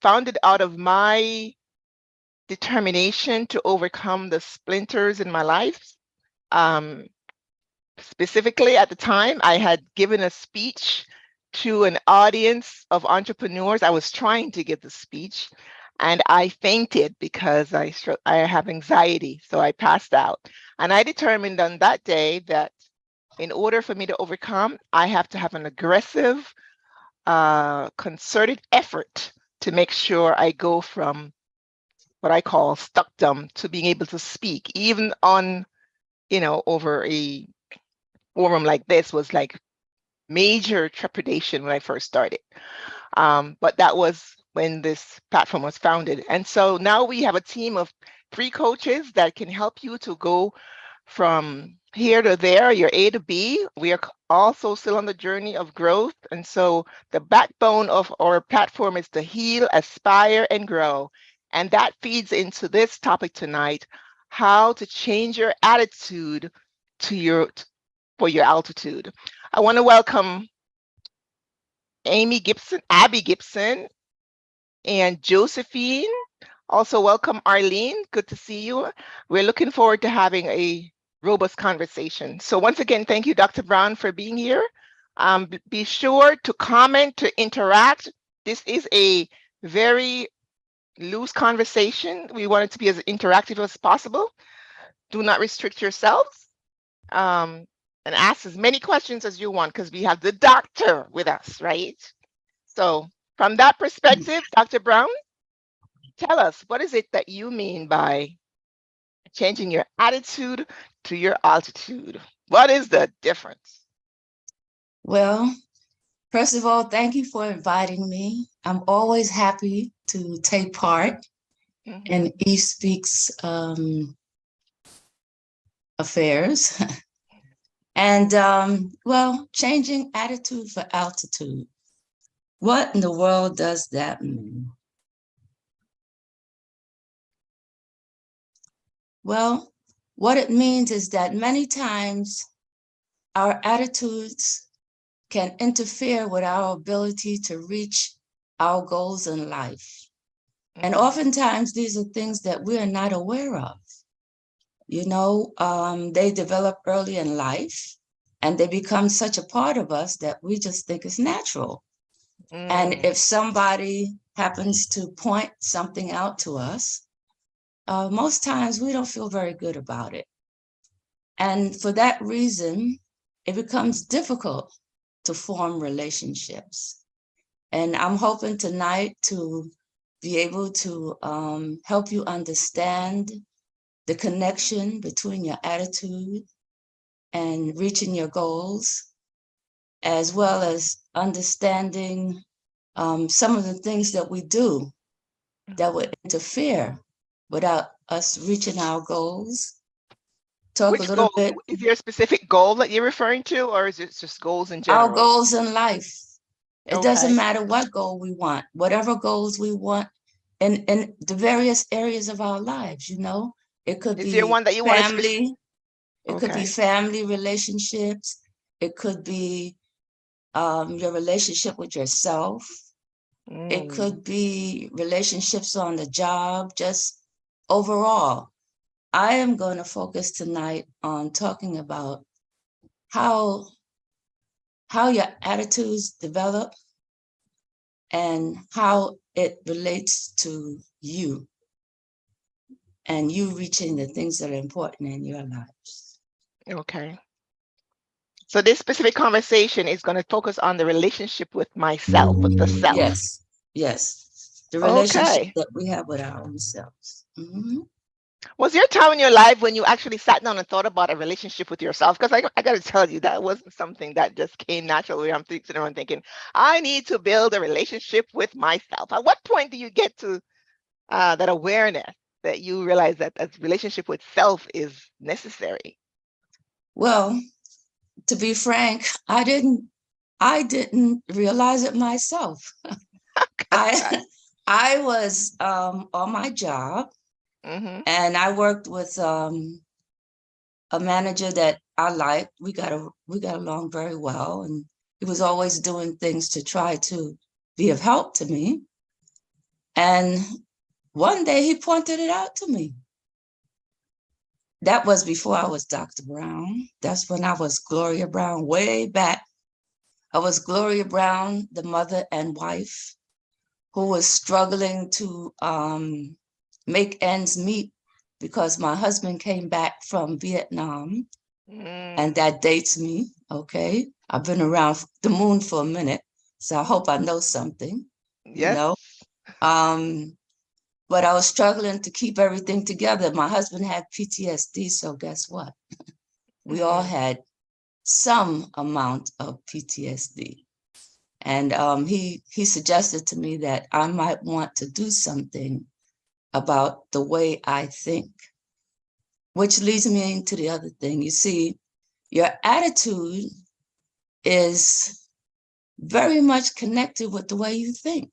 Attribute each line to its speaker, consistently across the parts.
Speaker 1: founded out of my determination to overcome the splinters in my life. Specifically at the time, I had given a speech to an audience of entrepreneurs. I was trying to give the speech and I fainted because I have anxiety. So I passed out. And I determined on that day that in order for me to overcome, I have to have an aggressive, concerted effort to make sure I go from what I call stuckdom to being able to speak, even on, over a forum like this was like major trepidation when I first started. But that was when this platform was founded. And so now we have a team of 3 coaches that can help you to go from here to there, your A to B. We are also still on the journey of growth. And so the backbone of our platform is to heal, aspire, and grow. And that feeds into this topic tonight, how to change your attitude for your altitude. I want to welcome Abby Gibson, and Josephine. Also welcome Arlene, good to see you. We're looking forward to having a robust conversation. So once again, thank you, Dr. Brown, for being here. Be sure to comment, to interact. This is a very loose conversation. We want it to be as interactive as possible. Do not restrict yourselves. And ask as many questions as you want because we have the doctor with us, right? So from that perspective, Dr. Brown, tell us, what is it that you mean by changing your attitude to your altitude? What is the difference?
Speaker 2: Well, first of all, thank you for inviting me. I'm always happy to take part in eSpeak's affairs. And well, changing attitude for altitude. What in the world does that mean? Well, what it means is that many times our attitudes can interfere with our ability to reach our goals in life. And oftentimes these are things that we are not aware of. They develop early in life and they become such a part of us that we just think it's natural. And if somebody happens to point something out to us, most times we don't feel very good about it. And for that reason, it becomes difficult to form relationships. And I'm hoping tonight to be able to help you understand the connection between your attitude and reaching your goals, as well as understanding some of the things that we do that would interfere without us reaching our goals. Talk
Speaker 1: Which
Speaker 2: a little
Speaker 1: goal?
Speaker 2: bit.
Speaker 1: Is there a specific goal that you're referring to, or is it just goals in general?
Speaker 2: Our goals in life. It doesn't matter what goal we want, whatever goals we want in the various areas of our lives, It could be
Speaker 1: there one that you
Speaker 2: family. It could be family relationships. It could be your relationship with yourself. It could be relationships on the job, just overall. I am going to focus tonight on talking about how your attitudes develop and how it relates to you and you reaching the things that are important in your lives.
Speaker 1: Okay. So this specific conversation is going to focus on the relationship with myself, with the self.
Speaker 2: Yes. The relationship that we have with our own selves.
Speaker 1: Was there a time in your life when you actually sat down and thought about a relationship with yourself? Because I got to tell you, that wasn't something that just came naturally. I'm sitting around thinking, I need to build a relationship with myself. At what point do you get to that awareness that you realize that a relationship with self is necessary?
Speaker 2: Well, to be frank, I didn't realize it myself. I was on my job. And I worked with a manager that I liked. We got along very well, and he was always doing things to try to be of help to me. And one day he pointed it out to me. That was before I was Dr. Brown. That's when I was Gloria Brown, way back. I was Gloria Brown, the mother and wife who was struggling to make ends meet because my husband came back from Vietnam, and that dates me. Okay, I've been around the moon for a minute, so I hope I know something.
Speaker 1: Yes.
Speaker 2: But I was struggling to keep everything together. My husband had PTSD, so guess what? We all had some amount of PTSD. And he suggested to me that I might want to do something about the way I think, which leads me into the other thing. You see, your attitude is very much connected with the way you think.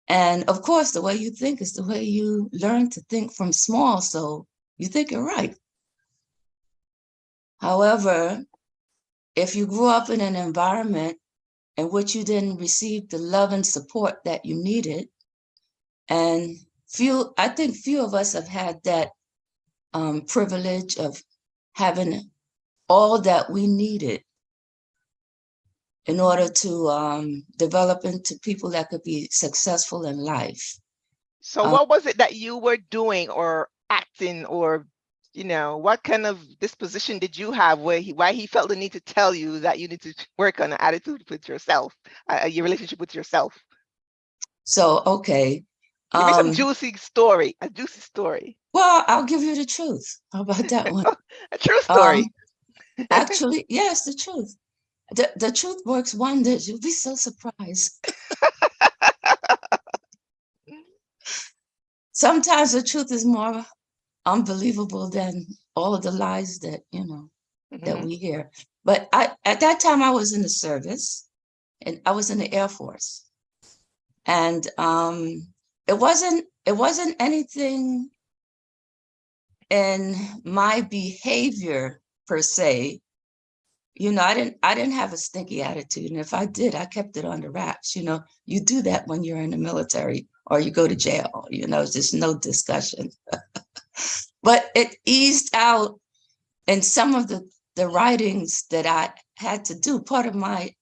Speaker 2: And of course, the way you think is the way you learn to think from small, so you think it right. However, if you grew up in an environment in which you didn't receive the love and support that you needed, and I think few of us have had that privilege of having all that we needed in order to develop into people that could be successful in life.
Speaker 1: So what was it that you were doing or acting, or what kind of disposition did you have why he felt the need to tell you that you need to work on an attitude with yourself, your relationship with yourself?
Speaker 2: So, okay.
Speaker 1: Give me some juicy story, a juicy story.
Speaker 2: Well, I'll give you the truth. How about that one?
Speaker 1: A true story.
Speaker 2: Actually, yes, the truth. The truth works wonders. You'll be so surprised. Sometimes the truth is more unbelievable than all of the lies that, that we hear. But at that time I was in the service, and I was in the Air Force. And it wasn't anything in my behavior per se. I didn't have a stinky attitude. And if I did, I kept it under wraps. You do that when you're in the military or you go to jail, there's no discussion. But it eased out in some of the writings that I had to do. Part of my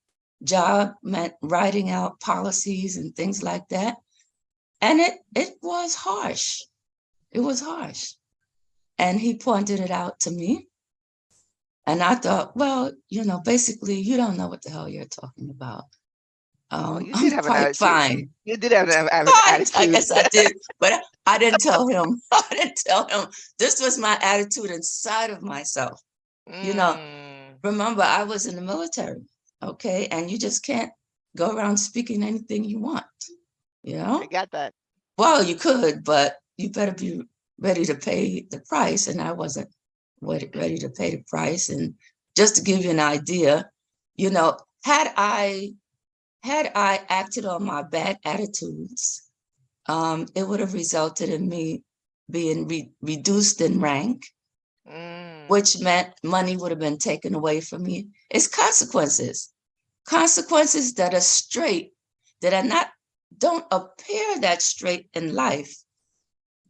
Speaker 2: job meant writing out policies and things like that. And it was harsh. It was harsh. And he pointed it out to me. And I thought, well, basically, you don't know what the hell you're talking about.
Speaker 1: You did
Speaker 2: I'm
Speaker 1: have an
Speaker 2: quite
Speaker 1: attitude.
Speaker 2: fine.
Speaker 1: You did have an
Speaker 2: I
Speaker 1: attitude.
Speaker 2: guess I did, but I didn't tell him. I didn't tell him. This was my attitude inside of myself. Remember, I was in the military, okay? And you just can't go around speaking anything you want,
Speaker 1: I got that.
Speaker 2: Well, you could, but you better be ready to pay the price. And I wasn't ready to pay the price. And just to give you an idea, had I acted on my bad attitudes, it would have resulted in me being reduced in rank, which meant money would have been taken away from me. It's consequences that are straight, that are not, don't appear that straight in life,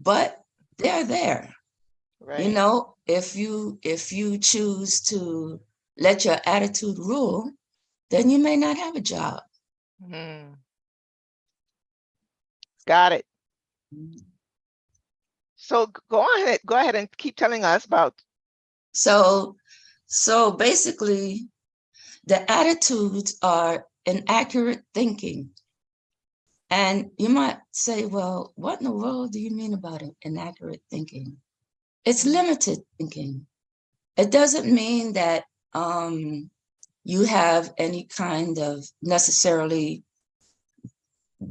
Speaker 2: but they're there.
Speaker 1: Right.
Speaker 2: If you choose to let your attitude rule, then you may not have a job.
Speaker 1: Got it. So go ahead and keep telling us about.
Speaker 2: So basically, the attitudes are inaccurate thinking. And you might say, well, what in the world do you mean about inaccurate thinking? It's limited thinking. It doesn't mean that you have any kind of necessarily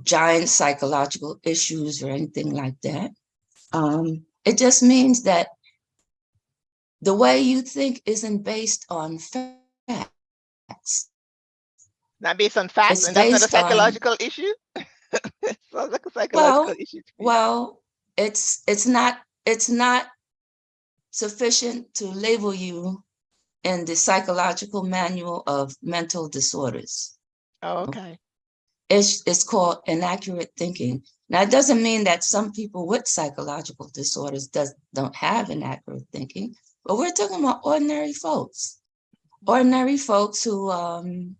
Speaker 2: giant psychological issues or anything like that. It just means that the way you think isn't based on facts.
Speaker 1: Not based on facts,
Speaker 2: It's
Speaker 1: and that's not a
Speaker 2: based on,
Speaker 1: psychological issue. Sounds like a psychological issue to me.
Speaker 2: well, it's not sufficient to label you in the psychological manual of mental disorders.
Speaker 1: Oh, okay.
Speaker 2: It's called inaccurate thinking. Now, it doesn't mean that some people with psychological disorders don't have inaccurate thinking, but we're talking about ordinary folks who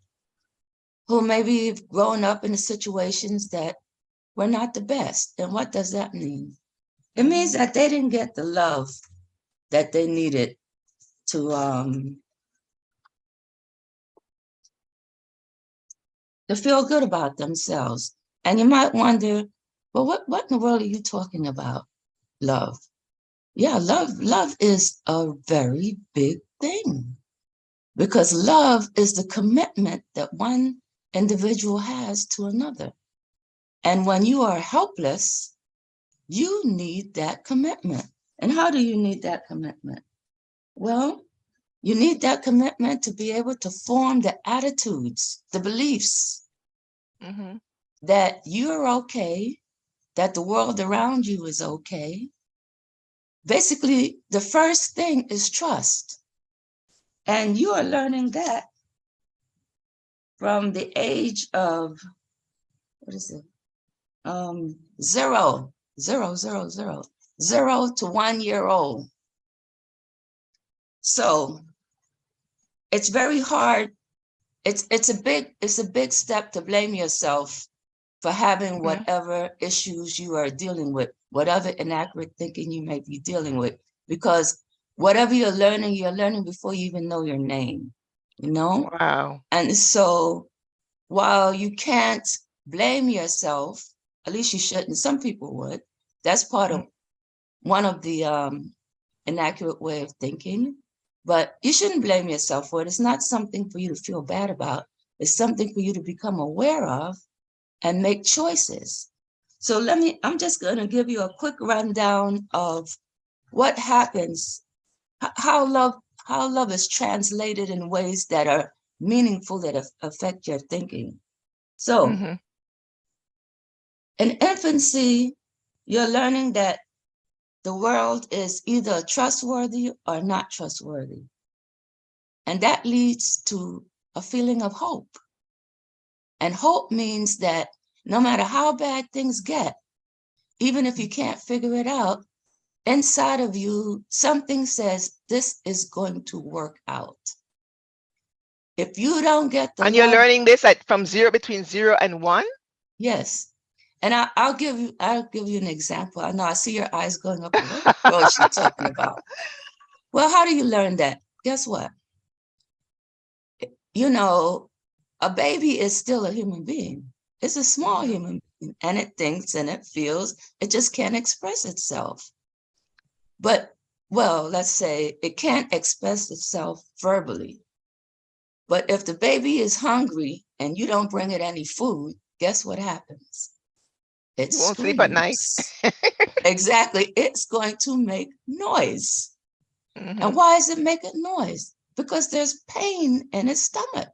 Speaker 2: maybe have grown up in situations that were not the best. And what does that mean? It means that they didn't get the love that they needed to feel good about themselves. And you might wonder, well, what in the world are you talking about? Love. Yeah, love is a very big thing, because love is the commitment that one individual has to another. And when you are helpless, you need that commitment. And how do you need that commitment? Well, you need that commitment to be able to form the attitudes, the beliefs that you're okay, that the world around you is okay. Basically, the first thing is trust. And you are learning that from the age of, what is it? 0 to 1 year old. So it's very hard. It's a big step to blame yourself for having whatever issues you are dealing with, whatever inaccurate thinking you may be dealing with, because whatever you're learning before you even know your name, you know?
Speaker 1: Wow.
Speaker 2: And so while you can't blame yourself, at least you shouldn't, some people would, that's part of one of the inaccurate way of thinking, but you shouldn't blame yourself for it. It's not something for you to feel bad about. It's something for you to become aware of and make choices. So I'm just going to give you a quick rundown of what happens, how love is translated in ways that are meaningful, that affect your thinking. So in infancy, you're learning that the world is either trustworthy or not trustworthy. And that leads to a feeling of hope. And hope means that no matter how bad things get, even if you can't figure it out, inside of you, something says this is going to work out. If you don't get the
Speaker 1: And you're
Speaker 2: love,
Speaker 1: learning this between 0 and 1?
Speaker 2: yes. And I'll give you an example. I know I see your eyes going up. What is she talking about? Well, how do you learn that? Guess what? You know, a baby is still a human being. It's a small human being, and it thinks and it feels. It just can't express itself. But, well, let's say it can't express itself verbally. But if the baby is hungry and you don't bring it any food, guess what happens? It
Speaker 1: You won't sleep at night.
Speaker 2: screams. Exactly. It's going to make noise. And
Speaker 1: Mm-hmm.
Speaker 2: why is it making noise? Because there's pain in its stomach.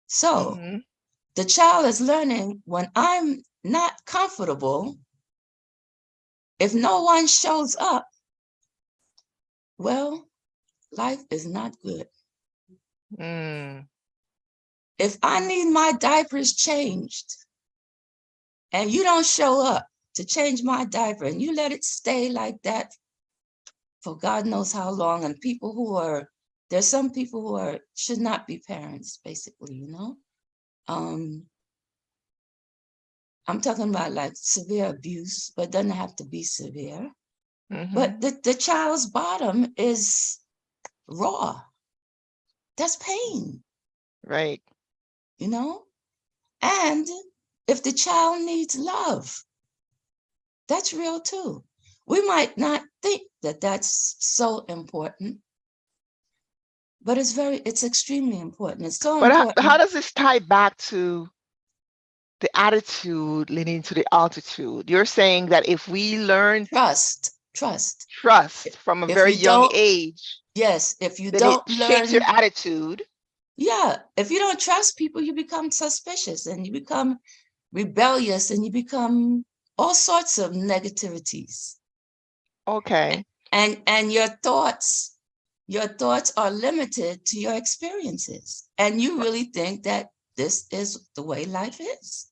Speaker 2: So
Speaker 1: Mm-hmm.
Speaker 2: the child is learning, when I'm not comfortable, if no one shows up, well, life is not good.
Speaker 1: Mm.
Speaker 2: If I need my diapers changed and you don't show up to change my diaper and you let it stay like that for God knows how long, and there's some people who should not be parents, basically, you know? I'm talking about like severe abuse, but it doesn't have to be severe. But the child's bottom is raw. That's pain.
Speaker 1: Right.
Speaker 2: You know? And if the child needs love, that's real too. We might not think that that's so important, but it's extremely important. It's so
Speaker 1: But how
Speaker 2: important.
Speaker 1: does this tie back to the attitude leading to the altitude? You're saying that if we learn
Speaker 2: Trust.
Speaker 1: trust from a
Speaker 2: If
Speaker 1: very
Speaker 2: you
Speaker 1: young
Speaker 2: don't,
Speaker 1: age,
Speaker 2: yes, if you
Speaker 1: then it
Speaker 2: don't
Speaker 1: shapes your
Speaker 2: learn,
Speaker 1: attitude.
Speaker 2: yeah, if you don't trust people, you become suspicious and you become rebellious and you become all sorts of negativities.
Speaker 1: Okay.
Speaker 2: And your thoughts are limited to your experiences. And you really think that this is the way life is.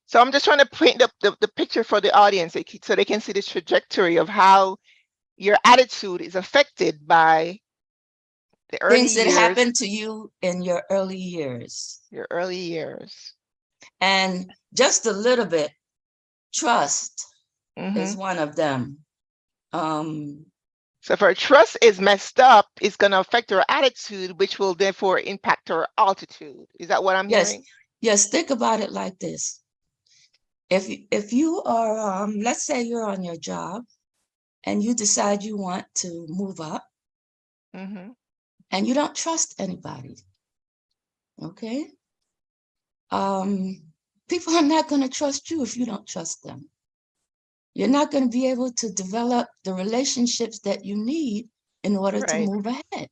Speaker 1: So I'm just trying to paint the picture for the audience so they can see this trajectory of how your attitude is affected by the early
Speaker 2: Things that
Speaker 1: years,
Speaker 2: happen to you in your early years.
Speaker 1: your early years.
Speaker 2: And just a little bit, trust
Speaker 1: Hmm.
Speaker 2: is one of them. Um,
Speaker 1: So if our trust is messed up, it's going to affect our attitude, which will therefore impact our altitude. Is that what I'm
Speaker 2: yes,
Speaker 1: hearing?
Speaker 2: yes, think about it like this. If you are, let's say you're on your job and you decide you want to move up
Speaker 1: Hmm.
Speaker 2: and you don't trust anybody, okay? People are not going to trust you if you don't trust them. You're not going to be able to develop the relationships that you need in order to
Speaker 1: Right.
Speaker 2: move ahead.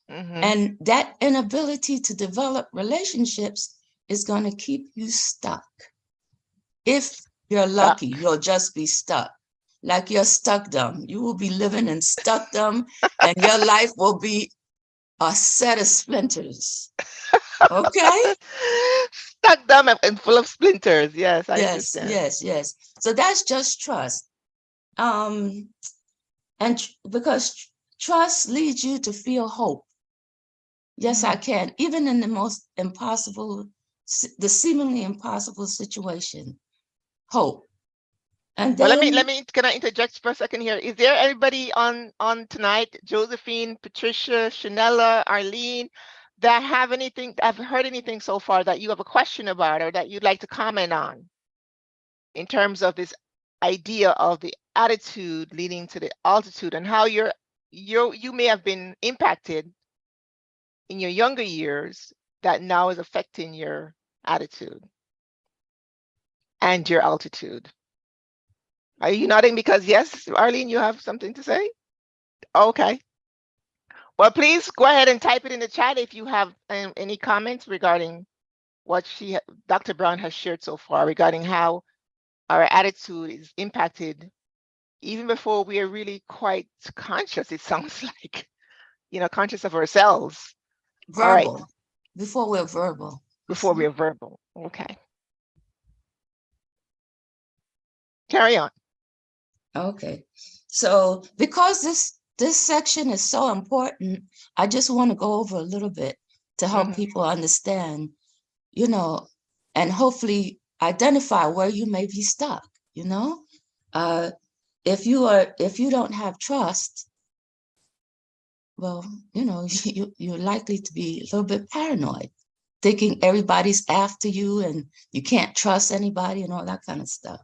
Speaker 1: Hmm.
Speaker 2: And that inability to develop relationships is going to keep you stuck. If you're
Speaker 1: Stuck.
Speaker 2: lucky, you'll just be stuck. Like you're stuckdom. You will be living in stuckdom and your life will be a set of splinters. Okay?
Speaker 1: Stuck dumb and full of splinters. Yes, I
Speaker 2: Yes,
Speaker 1: understand.
Speaker 2: yes, yes. So that's just trust. Um, and because trust leads you to feel hope. Yes, I
Speaker 1: Mm.
Speaker 2: can, even in the most impossible, the seemingly impossible situation, hope. And
Speaker 1: Well,
Speaker 2: then
Speaker 1: can I interject for a second here? Is there anybody on tonight, Josephine, Patricia, Chanella, Arlene, that have heard anything so far that you have a question about or that you'd like to comment on in terms of this idea of the attitude leading to the altitude and how you may have been impacted in your younger years that now is affecting your attitude and your altitude. Are you nodding because yes, Arlene, you have something to say? Okay. Well, please go ahead and type it in the chat if you have any comments regarding what Dr. Brown has shared so far regarding how our attitude is impacted even before we are really quite conscious, it sounds like, conscious of ourselves. All right,
Speaker 2: verbal, before we're verbal, you
Speaker 1: before
Speaker 2: see?
Speaker 1: we're verbal. Okay, carry on.
Speaker 2: Okay. So because this section is so important, I just want to go over a little bit to help
Speaker 1: Hmm.
Speaker 2: people understand, you know, and hopefully identify where you may be stuck, you know? Uh, if you don't have trust, well, you're likely to be a little bit paranoid, thinking everybody's after you and you can't trust anybody and all that kind of stuff.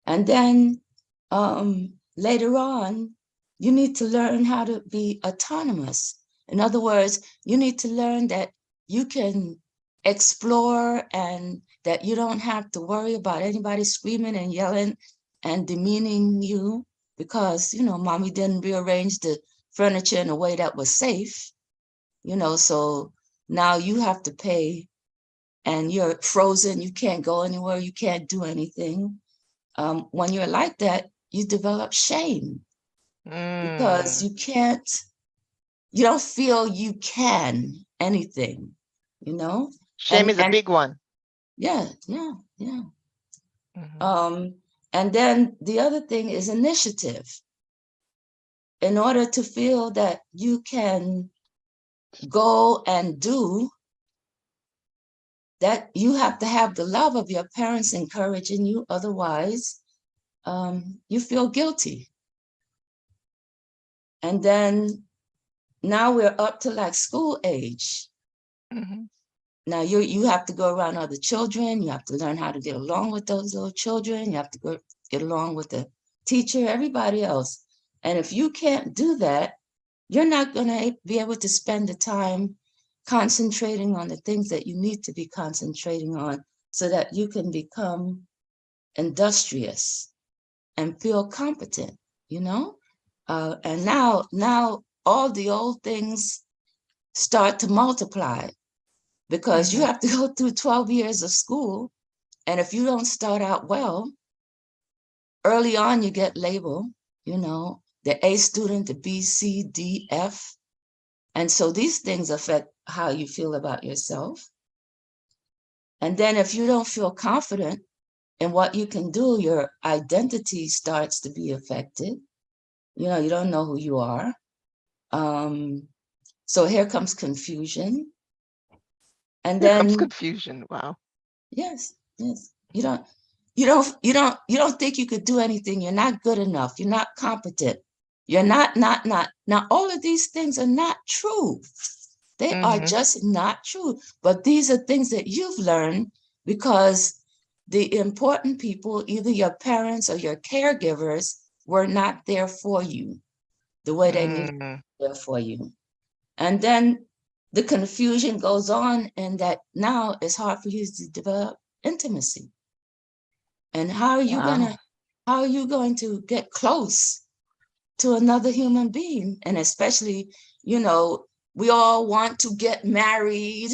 Speaker 2: And then later on, you need to learn how to be autonomous. In other words, you need to learn that you can explore and that you don't have to worry about anybody screaming and yelling and demeaning you because, mommy didn't rearrange the furniture in a way that was safe, so now you have to pay and you're frozen. You can't go anywhere. You can't do anything. When you're like that, you develop shame because
Speaker 1: Mm.
Speaker 2: you don't feel you can anything, you know?
Speaker 1: Shame
Speaker 2: And
Speaker 1: is a big one.
Speaker 2: yeah, yeah, yeah.
Speaker 1: Hmm.
Speaker 2: Um, and then the other thing is initiative. In order to feel that you can go and do that, you have to have the love of your parents encouraging you. Otherwise, you feel guilty. And then now we're up to like school age.
Speaker 1: Hmm.
Speaker 2: Now you have to go around other children. You have to learn how to get along with those little children. You have to go get along with the teacher, everybody else. And if you can't do that, you're not going to be able to spend the time concentrating on the things that you need to be concentrating on so that you can become industrious and feel competent, you know? And now all the old things start to multiply because you
Speaker 1: Hmm.
Speaker 2: have to go through 12 years of school. And if you don't start out well, early on you get labeled, the A student, the B, C, D, F. And so these things affect how you feel about yourself. And then if you don't feel confident in what you can do, your identity starts to be affected. You don't know who you are. So here comes confusion. And
Speaker 1: Here comes
Speaker 2: then,
Speaker 1: confusion. Wow.
Speaker 2: yes, yes, you don't think you could do anything. You're not good enough. You're not competent. You're not. Now, all of these things are not true. They are
Speaker 1: Mm-hmm.
Speaker 2: just not true. But these are things that you've learned because the important people, either your parents or your caregivers, were not there for you the way they needed to
Speaker 1: Mm.
Speaker 2: be there for you. And then the confusion goes on, and that now it's hard for you to develop intimacy. And
Speaker 1: Wow.
Speaker 2: how are you going to get close to another human being? And especially, we all want to get married.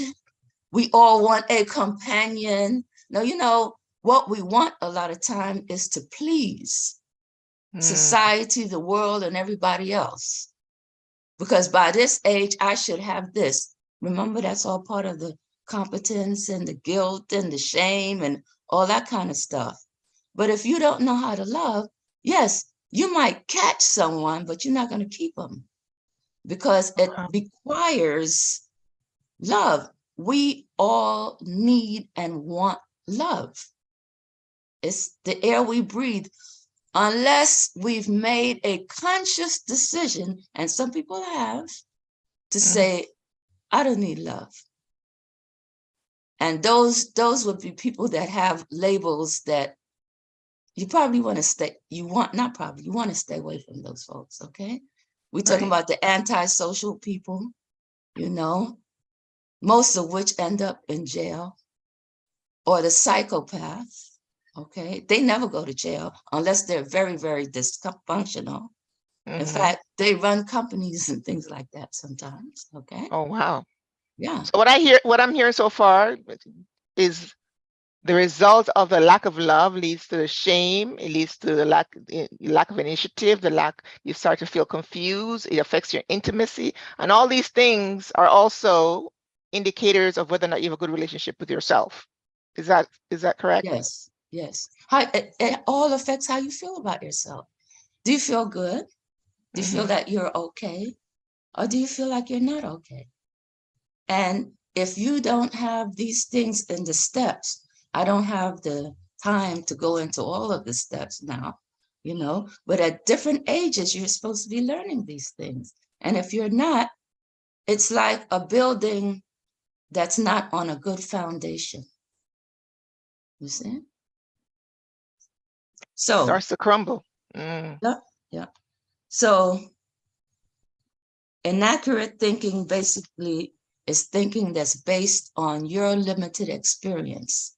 Speaker 2: We all want a companion. Now, what we want a lot of time is to please
Speaker 1: Mm.
Speaker 2: society, the world, and everybody else. Because by this age, I should have this. Remember, that's all part of the competence and the guilt and the shame and all that kind of stuff. But if you don't know how to love, yes, you might catch someone, but you're not going to keep them because it
Speaker 1: Wow.
Speaker 2: requires love. We all need and want love. It's the air we breathe. Unless we've made a conscious decision, and some people have, to
Speaker 1: Mm.
Speaker 2: say, I don't need love. And those would be people that have labels that you probably want to stay, you want, not probably, you want to stay away from those folks, okay? We're talking
Speaker 1: Right.
Speaker 2: about the antisocial people, you know, most of which end up in jail, or the psychopath, okay? They never go to jail unless they're very, very dysfunctional. In
Speaker 1: Mm-hmm.
Speaker 2: fact, they run companies and things like that sometimes, okay?
Speaker 1: Oh, wow.
Speaker 2: Yeah,
Speaker 1: So what I'm hearing so far is the result of the lack of love leads to the shame. It leads to the lack of initiative. You start to feel confused. It affects your intimacy, and all these things are also indicators of whether or not you have a good relationship with yourself. Is that correct?
Speaker 2: yes, yes. It all affects how you feel about yourself. Do you feel good? Do you feel
Speaker 1: Mm-hmm.
Speaker 2: that you're okay? Or do you feel like you're not okay? And if you don't have these things in the steps, I don't have the time to go into all of the steps now, but at different ages, you're supposed to be learning these things. And if you're not, it's like a building that's not on a good foundation. You see? So,
Speaker 1: Starts to crumble. Mm.
Speaker 2: yeah, yeah. So, inaccurate thinking basically is thinking that's based on your limited experience.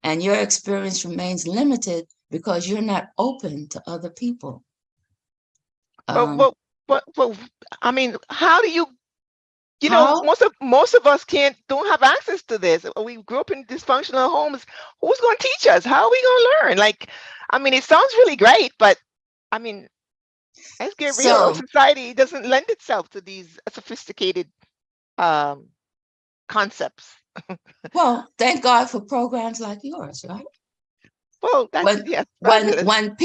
Speaker 2: And your experience remains limited because you're not open to other people.
Speaker 1: But
Speaker 2: Um,
Speaker 1: what what I mean, how do you
Speaker 2: how?
Speaker 1: most of us don't have access to this. We grew up in dysfunctional homes. Who's going to teach us? How are we going to learn? Like, I mean, it sounds really great, but I mean, let's get real. Our
Speaker 2: So,
Speaker 1: society doesn't lend itself to these sophisticated um, concepts.
Speaker 2: well, thank God for programs like yours, right?
Speaker 1: Well, that's
Speaker 2: When
Speaker 1: yes,
Speaker 2: when
Speaker 1: fabulous.
Speaker 2: when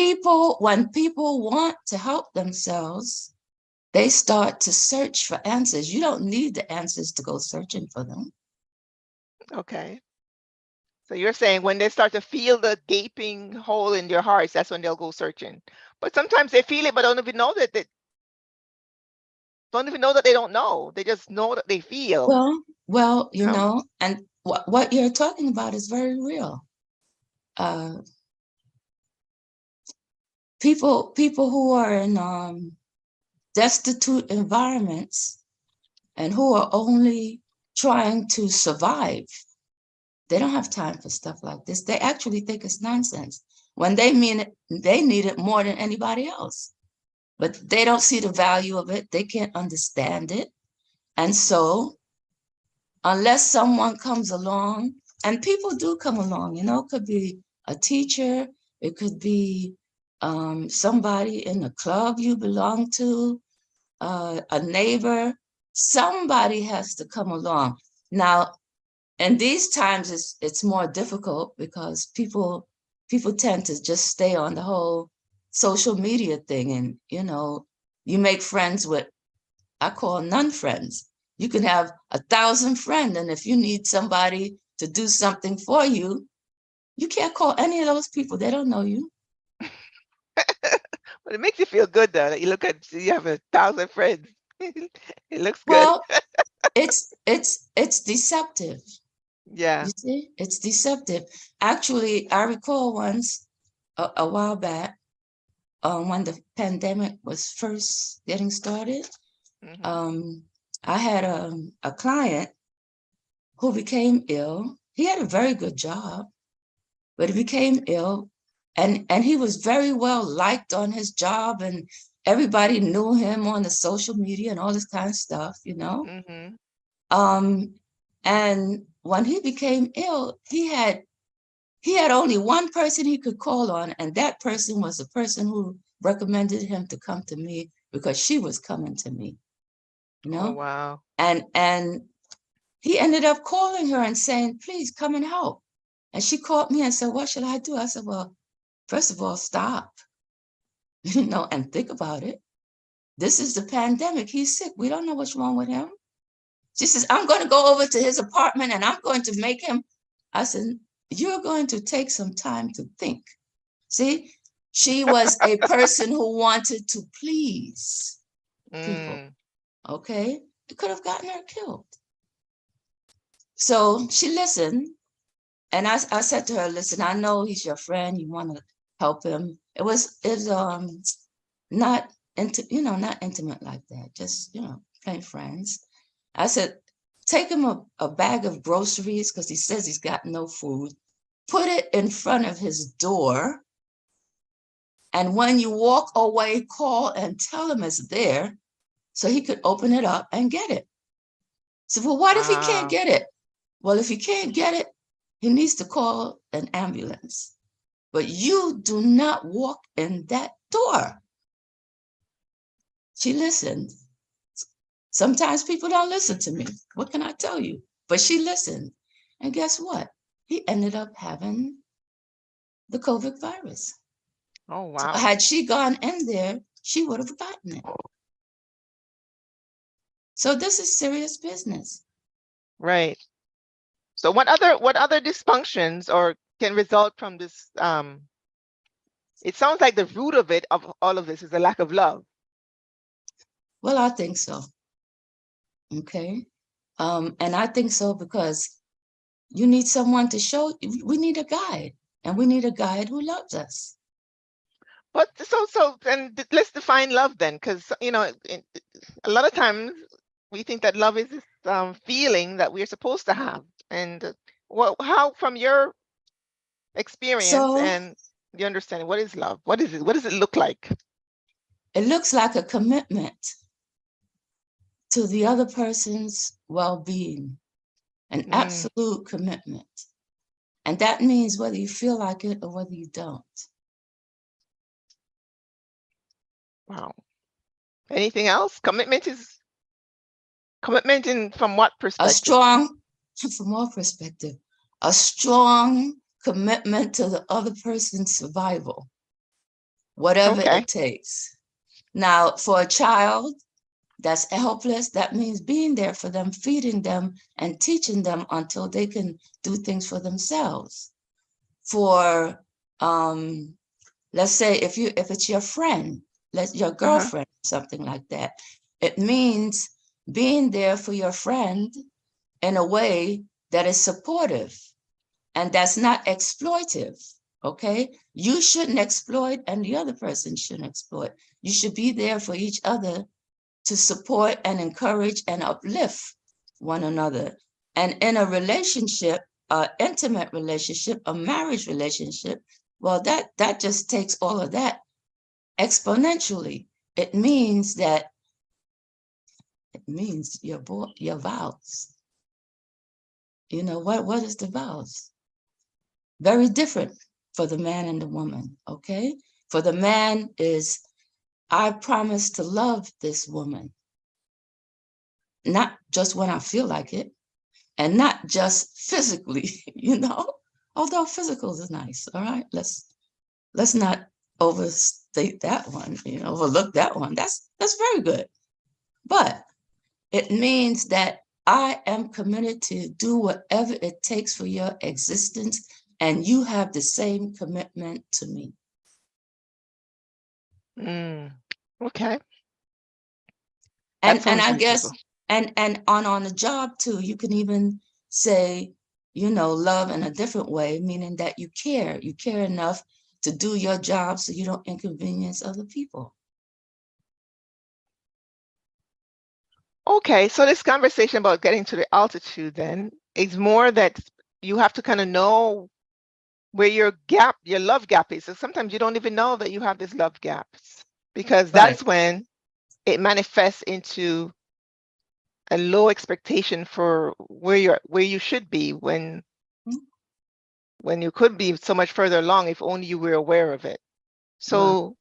Speaker 2: people want to help themselves, they start to search for answers. You don't need the answers to go searching for them.
Speaker 1: Okay. So you're saying when they start to feel the gaping hole in their hearts, that's when they'll go searching. But sometimes they feel it, but don't even know that they don't know. They just know that they feel.
Speaker 2: Well,
Speaker 1: You know?
Speaker 2: and what you're talking about is very real. Uh, people who are in destitute environments and who are only trying to survive, they don't have time for stuff like this. They actually think it's nonsense when they mean it. They need it more than anybody else, but they don't see the value of it. They can't understand it. And so unless someone comes along, and people do come along, it could be a teacher, it could be somebody in the club you belong to, a neighbor. Somebody has to come along. Now, And these times it's more difficult because people tend to just stay on the whole social media thing, and you make friends with, I call non-friends. You can have 1,000 friends, and if you need somebody to do something for you, you can't call any of those people. They don't know you.
Speaker 1: But it makes you feel good though. That you have 1,000 friends. It looks good.
Speaker 2: Well, it's deceptive.
Speaker 1: Yeah.
Speaker 2: You see, it's deceptive. Actually, I recall once a while back, when the pandemic was first getting started,
Speaker 1: Hmm.
Speaker 2: um, I had a client who became ill. He had a very good job, but he became ill, and he was very well liked on his job, and everybody knew him on the social media and all this kind of stuff.
Speaker 1: Hmm.
Speaker 2: And when he became ill, he had only one person he could call on, and that person was the person who recommended him to come to me because she was coming to me, you
Speaker 1: Oh,
Speaker 2: know?
Speaker 1: wow.
Speaker 2: And he ended up calling her and saying, please come and help. And she called me and said, what should I do? I said, well, first of all, stop, and think about it. This is the pandemic. He's sick. We don't know what's wrong with him. She says, I'm going to go over to his apartment and I'm going to make him. I said, you're going to take some time to think. See, she was a person who wanted to please people.
Speaker 1: Mm.
Speaker 2: Okay. It could have gotten her killed. So she listened. And I said to her, listen, I know he's your friend. You want to help him. It was not not intimate like that. Just, plain friends. I said, take him a bag of groceries because he says he's got no food. Put it in front of his door. And when you walk away, call and tell him it's there so he could open it up and get it. So, well, what if he can't
Speaker 1: Wow.
Speaker 2: get it? Well, if he can't get it, he needs to call an ambulance. But you do not walk in that door. She listened. Sometimes people don't listen to me. What can I tell you? But she listened. And guess what? He ended up having the COVID virus.
Speaker 1: Oh,
Speaker 2: So
Speaker 1: wow.
Speaker 2: had she gone in there, she would have gotten it. So this is serious business.
Speaker 1: Right. So what other dysfunctions or can result from this? It sounds like the root of all of this is a lack of love.
Speaker 2: Well, I think so. Okay. And I think so because you need someone to show, we need a guide, and we need a guide who loves us.
Speaker 1: But let's define love then, because a lot of times we think that love is this feeling that we're supposed to have. And how, from your experience
Speaker 2: So
Speaker 1: and your understanding, what is love? What is it? What does it look like?
Speaker 2: it looks like a commitment to the other person's well-being, an
Speaker 1: Mm,
Speaker 2: absolute commitment. And that means whether you feel like it or whether you don't.
Speaker 1: wow. Anything else? Commitment in from what
Speaker 2: A
Speaker 1: perspective?
Speaker 2: strong, from our perspective, a strong commitment to the other person's survival, whatever
Speaker 1: Okay.
Speaker 2: it takes. Now, for a child that's helpless, that means being there for them, feeding them, and teaching them until they can do things for themselves. For let's say if it's your friend, your
Speaker 1: Uh-huh.
Speaker 2: girlfriend, something like that, it means being there for your friend in a way that is supportive and that's not exploitive. Okay, you shouldn't exploit and the other person shouldn't exploit. You should be there for each other to support and encourage and uplift one another. And in a relationship, an intimate relationship, a marriage relationship, well, that just takes all of that exponentially. It means your vows. What is the vows? Very different for the man and the woman. Okay, for the man is, I promise to love this woman, not just when I feel like it, and not just physically, although physical is nice. All right, let's not overstate that one, overlook that one. That's very good. But it means that I am committed to do whatever it takes for your existence, and you have the same commitment to me.
Speaker 1: Okay.
Speaker 2: And I guess and on the job too, you can even say, love in a different way, meaning that you care enough to do your job so you don't inconvenience other people.
Speaker 1: Okay, so this conversation about getting to the altitude then is more that you have to kind of know where your love gap is. So sometimes you don't even know that you have these love gaps, because that's when it manifests into a low expectation for where you should be when you could be so much further along if only you were aware of it. So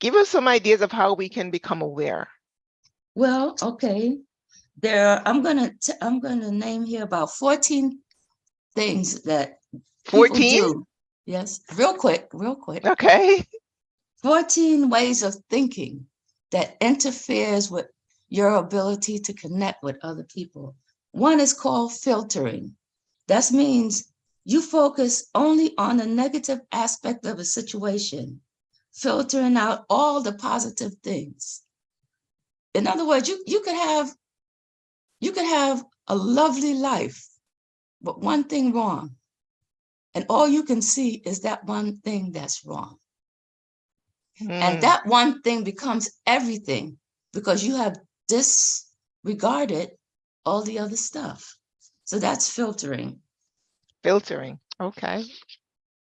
Speaker 1: give us some ideas of how we can become aware.
Speaker 2: Well, okay. I'm gonna name here about 14 things that
Speaker 1: 14?
Speaker 2: people do. Yes, real quick.
Speaker 1: Okay.
Speaker 2: 14 ways of thinking that interferes with your ability to connect with other people. One is called filtering. That means you focus only on the negative aspect of a situation, filtering out all the positive things. In other words, you could have a lovely life, but one thing wrong. And all you can see is that one thing that's wrong. And that one thing becomes everything because you have disregarded all the other stuff. So that's filtering.
Speaker 1: Filtering. Okay.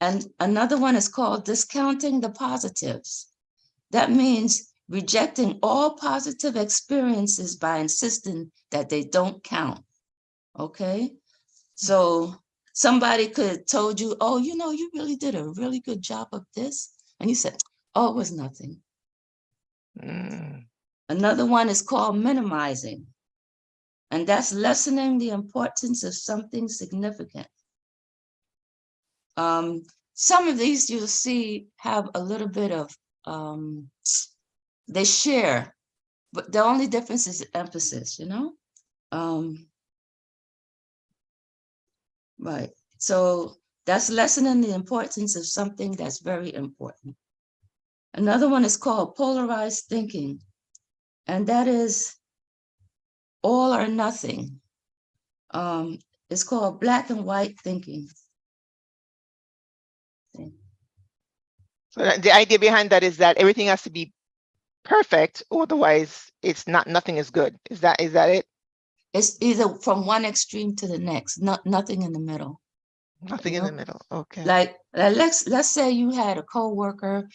Speaker 2: And another one is called discounting the positives. That means rejecting all positive experiences by insisting that they don't count. Okay? So somebody could have told you, oh, you really did a really good job of this. And you said, oh, it was nothing. Another one is called minimizing. And that's lessening the importance of something significant. Some of these you'll see have a little bit of, they share, but the only difference is emphasis, Right. So that's lessening the importance of something that's very important. Another one is called polarized thinking, and that is all or nothing. It's called black and white thinking.
Speaker 1: So the idea behind that is that everything has to be perfect, otherwise nothing is good. Is that it?
Speaker 2: It's either from one extreme to the next, nothing in the middle.
Speaker 1: Nothing in the middle. Okay.
Speaker 2: Like let's say you had a coworker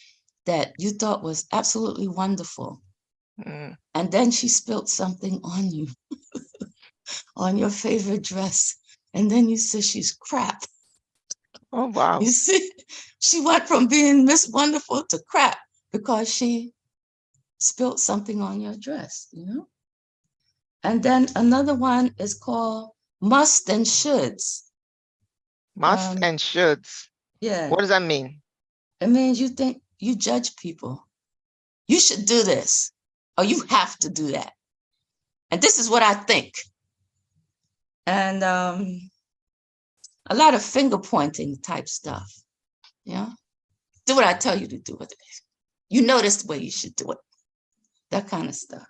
Speaker 2: that you thought was absolutely wonderful, and then she spilled something on you, on your favorite dress, and then you said she's crap.
Speaker 1: Oh wow!
Speaker 2: You see, she went from being Miss Wonderful to crap because she spilled something on your dress, And then another one is called must and shoulds.
Speaker 1: Must and shoulds.
Speaker 2: Yeah.
Speaker 1: What does that mean?
Speaker 2: It means you think you judge people. You should do this, or you have to do that. And this is what I think. And a lot of finger pointing type stuff. Do what I tell you to do with it. You know this the way you should do it. That kind of stuff.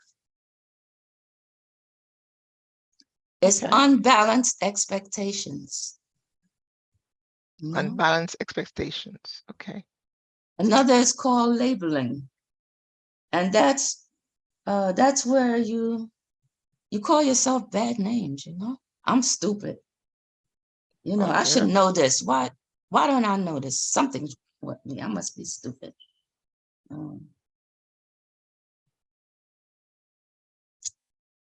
Speaker 2: It's unbalanced expectations.
Speaker 1: Unbalanced expectations. Okay.
Speaker 2: Another is called labeling. And that's where you call yourself bad names, I'm stupid. I should know this. Why don't I know this? Something's with me. I must be stupid.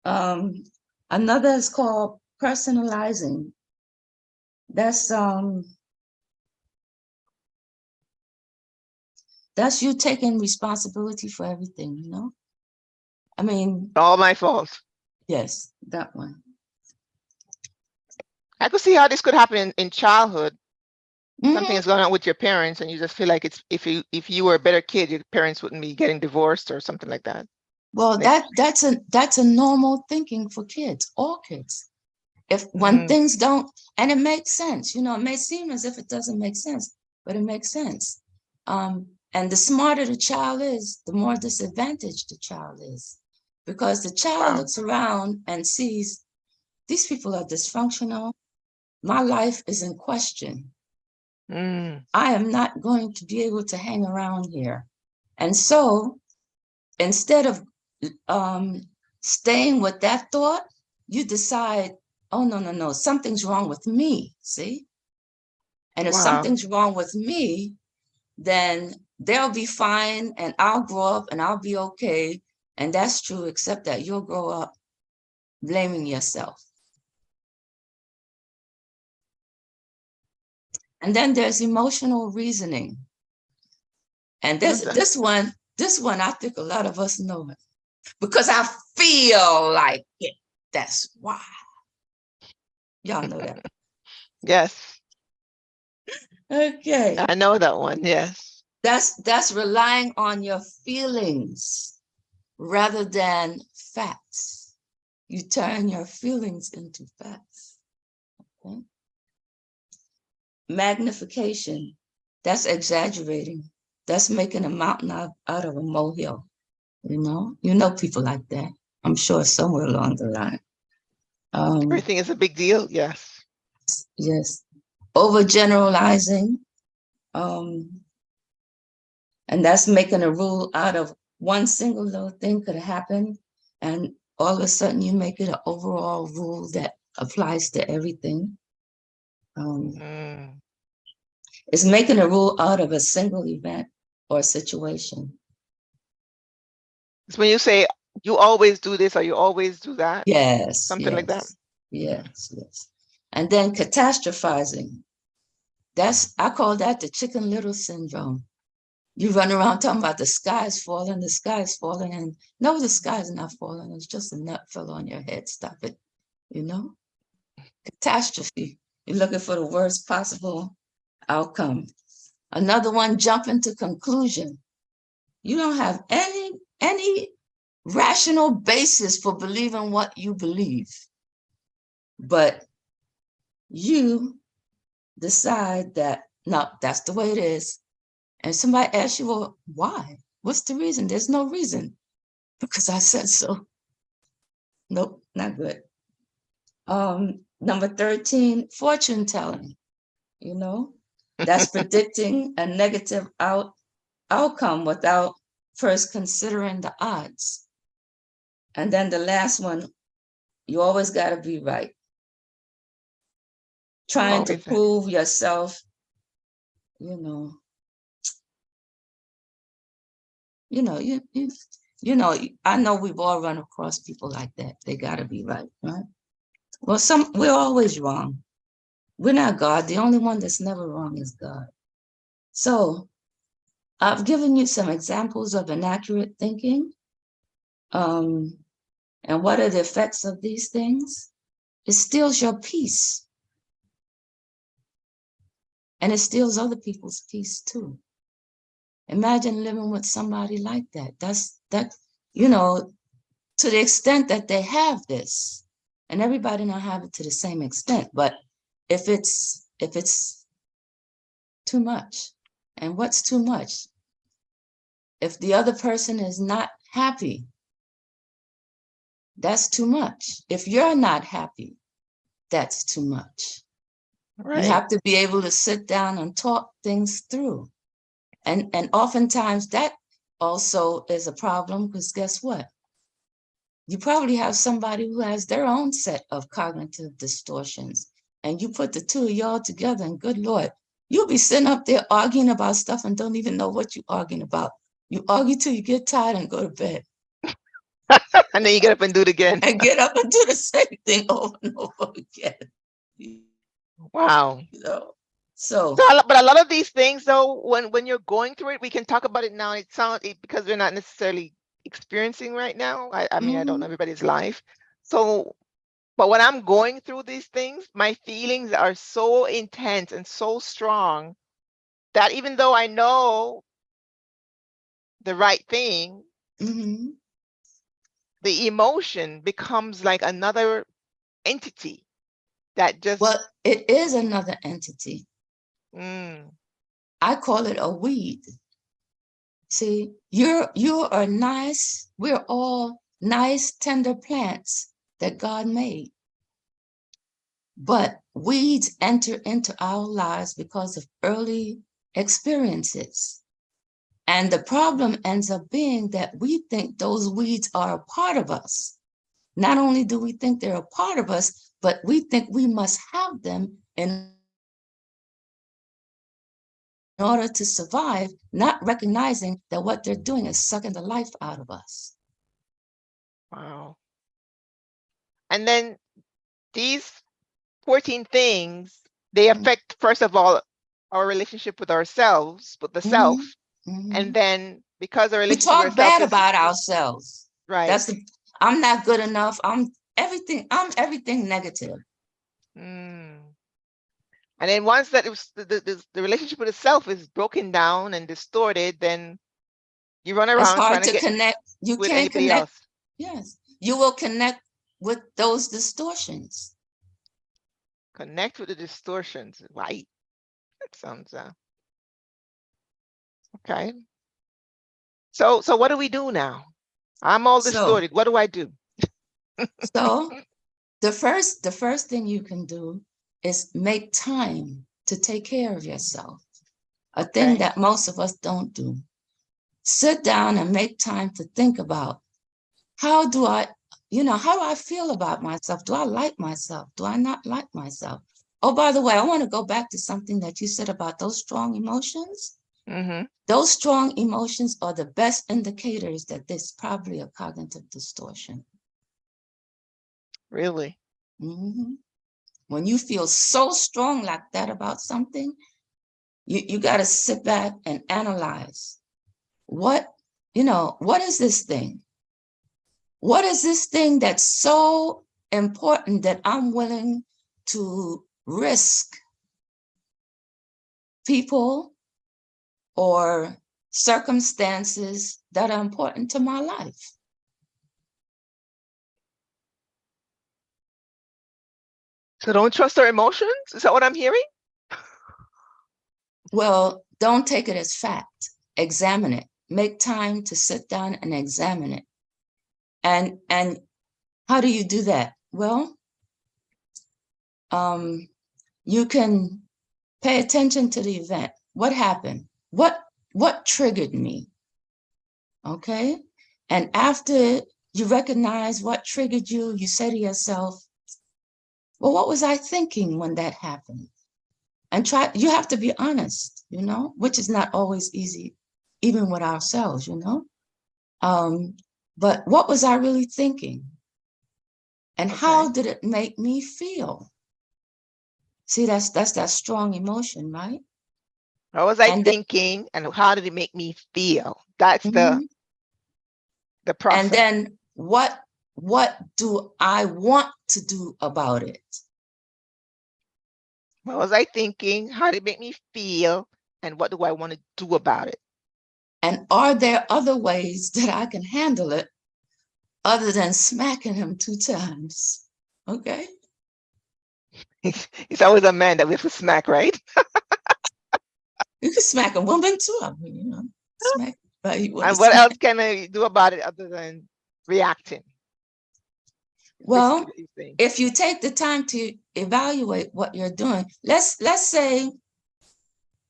Speaker 2: Another is called personalizing. That's you taking responsibility for everything, I mean,
Speaker 1: all my fault.
Speaker 2: Yes, that one.
Speaker 1: I could see how this could happen in childhood. Something
Speaker 2: Mhm.
Speaker 1: is going on with your parents, and you just feel like it's if you were a better kid, your parents wouldn't be getting divorced or something like that.
Speaker 2: Well,
Speaker 1: Like,
Speaker 2: that's a normal thinking for kids, all kids. If when
Speaker 1: mm,
Speaker 2: things don't, and it makes sense, you know, it may seem as if it doesn't make sense, but it makes sense. And the smarter the child is, the more disadvantaged the child is, because the child
Speaker 1: wow.
Speaker 2: looks around and sees these people are dysfunctional. My life is in question.
Speaker 1: Mm,
Speaker 2: I am not going to be able to hang around here. And so instead of um, staying with that thought, you decide, oh, no, no, no, something's wrong with me. See? And if
Speaker 1: wow.
Speaker 2: something's wrong with me, then they'll be fine and I'll grow up and I'll be okay. And that's true, except that you'll grow up blaming yourself. And then there's emotional reasoning. And
Speaker 1: What's that?
Speaker 2: this one, I think a lot of us know it because I feel like it. That's why. Y'all know that.
Speaker 1: Yes,
Speaker 2: Okay.
Speaker 1: I know that one. Yes.
Speaker 2: That's relying on your feelings rather than facts. You turn your feelings into facts. Okay? Magnification, that's exaggerating. That's making a mountain out of a molehill. You know people like that. I'm sure somewhere along the line.
Speaker 1: Everything is a big deal. Yes.
Speaker 2: Yes, overgeneralizing, um, and that's making a rule out of one single little thing could happen, and all of a sudden you make it an overall rule that applies to everything.
Speaker 1: Mm.
Speaker 2: It's making a rule out of a single event or situation.
Speaker 1: It's when you say you always do this or you always do that,
Speaker 2: Yes,
Speaker 1: something like that.
Speaker 2: yes, yes, yes. And then catastrophizing. I call that the Chicken Little syndrome. You run around talking about the sky is falling, and no, the sky is not falling. It's just a nut fell on your head. Stop it. You know, catastrophe. You're looking for the worst possible outcome. Another one, jumping to conclusion. You don't have any rational basis for believing what you believe, but you decide that no, that's the way it is. And somebody asks you, well, why? What's the reason? There's no reason. Because I said so. Nope, not good. Number 13, fortune telling. You know, that's predicting a negative outcome without first considering the odds. And then the last one, you always got to be right.
Speaker 1: You
Speaker 2: Trying to
Speaker 1: always.
Speaker 2: prove yourself, you know, you know, you know, I know we've all run across people like that. They got to be right, right? Well, we're always wrong. We're not God. The only one that's never wrong is God. So I've given you some examples of inaccurate thinking. Um, and what are the effects of these things? It steals your peace. And it steals other people's peace too. Imagine living with somebody like that. You know, to the extent that they have this, and everybody don't have it to the same extent, but if it's too much, and what's too much? If the other person is not happy, that's too much. If you're not happy, that's too much. You
Speaker 1: Right.
Speaker 2: have to be able to sit down and talk things through. And oftentimes that also is a problem because guess what? You probably have somebody who has their own set of cognitive distortions. And you put the two of y'all together, and good Lord, you'll be sitting up there arguing about stuff and don't even know what you're arguing about. You argue till you get tired and go to bed
Speaker 1: And then you get up and do it again.
Speaker 2: and get up and do the same thing over and over again.
Speaker 1: Wow.
Speaker 2: You know?
Speaker 1: So,
Speaker 2: So,
Speaker 1: but a lot of these things, though, when you're going through it, we can talk about it now. It sounds because we're not necessarily experiencing right now. I mean, I don't know
Speaker 2: mhm.
Speaker 1: everybody's life. So But when I'm going through these things, my feelings are so intense and so strong that even though I know the right thing,
Speaker 2: Mm-hmm.
Speaker 1: the emotion becomes like another entity that just,
Speaker 2: Well, it is another entity.
Speaker 1: mm,
Speaker 2: I call it a weed. See, you are nice. We're all nice, tender plants that God made. But weeds enter into our lives because of early experiences. And the problem ends up being that we think those weeds are a part of us. Not only do we think they're a part of us, but we think we must have them in order to survive, not recognizing that what they're doing is sucking the life out of us.
Speaker 1: wow. And then these 14 things, they affect, first of all, our relationship with ourselves, with the
Speaker 2: Mm-hmm.
Speaker 1: self.
Speaker 2: Mm-hmm.
Speaker 1: And then because our
Speaker 2: We
Speaker 1: relationship with
Speaker 2: talk
Speaker 1: ourselves
Speaker 2: bad
Speaker 1: is
Speaker 2: about ourselves.
Speaker 1: right.
Speaker 2: That's the I'm not good enough. I'm everything negative.
Speaker 1: Mm. And then once that the relationship with itself is broken down and distorted, then you run
Speaker 2: It's
Speaker 1: around trying
Speaker 2: hard
Speaker 1: to
Speaker 2: to
Speaker 1: get
Speaker 2: connect. You
Speaker 1: with
Speaker 2: can't
Speaker 1: anybody
Speaker 2: connect.
Speaker 1: else.
Speaker 2: Yes. You will connect with those distortions.
Speaker 1: Connect with the distortions. Right. That sounds okay. So what do we do now? I'm all
Speaker 2: So
Speaker 1: distorted. What do I do?
Speaker 2: so the first thing you can do is make time to take care of yourself. A thing
Speaker 1: Okay.
Speaker 2: that most of us don't do. Sit down and make time to think about how do I, how do I feel about myself? Do I like myself? Do I not like myself? Oh, by the way, I want to go back to something that you said about those strong emotions.
Speaker 1: Mm-hmm.
Speaker 2: Those strong emotions are the best indicators that there's probably a cognitive distortion.
Speaker 1: Really?
Speaker 2: Mhm. When you feel so strong like that about something, you got to sit back and analyze what is this thing? What is this thing that's so important that I'm willing to risk people or circumstances that are important to my life?
Speaker 1: So don't trust our emotions? Is that what I'm hearing?
Speaker 2: Well, don't take it as fact. Examine it. Make time to sit down and examine it. And how do you do that? Well, you can pay attention to the event. What happened? What triggered me? Okay. And after you recognize what triggered you, you say to yourself, well, what was I thinking when that happened? And you have to be honest, which is not always easy, even with ourselves, But what was I really thinking? And
Speaker 1: Okay.
Speaker 2: how did it make me feel? See, that's that strong emotion, right?
Speaker 1: What was I
Speaker 2: And then,
Speaker 1: thinking and how did it make me feel? That's
Speaker 2: mhm.
Speaker 1: the
Speaker 2: And
Speaker 1: process.
Speaker 2: then what do I want to do about it?
Speaker 1: What was I thinking? How did it make me feel? And what do I want to do about it?
Speaker 2: And are there other ways that I can handle it other than smacking him 2 times? Okay.
Speaker 1: It's always a man that we have to smack, right?
Speaker 2: You can smack a woman too. I mean, smack but you want to
Speaker 1: And what
Speaker 2: smack.
Speaker 1: else can I do about it other than reacting? Basically
Speaker 2: Well,
Speaker 1: what you're saying.
Speaker 2: if you take the time to evaluate what you're doing,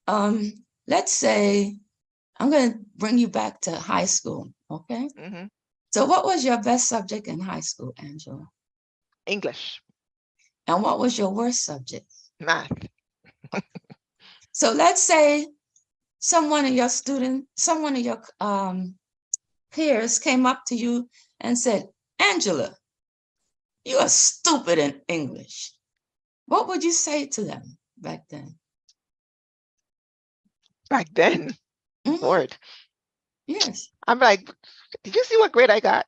Speaker 2: um, let's say I'm going to bring you back to high school. Okay.
Speaker 1: Mm-hmm.
Speaker 2: So what was your best subject in high school, Angela?
Speaker 1: English,
Speaker 2: And what was your worst subject?
Speaker 1: math.
Speaker 2: So let's say someone of your peers came up to you and said, Angela, you are stupid in English. What would you say to them back then?
Speaker 1: Back then,
Speaker 2: Mm-hmm.
Speaker 1: Lord,
Speaker 2: Yes.
Speaker 1: I'm like, did you see what grade I got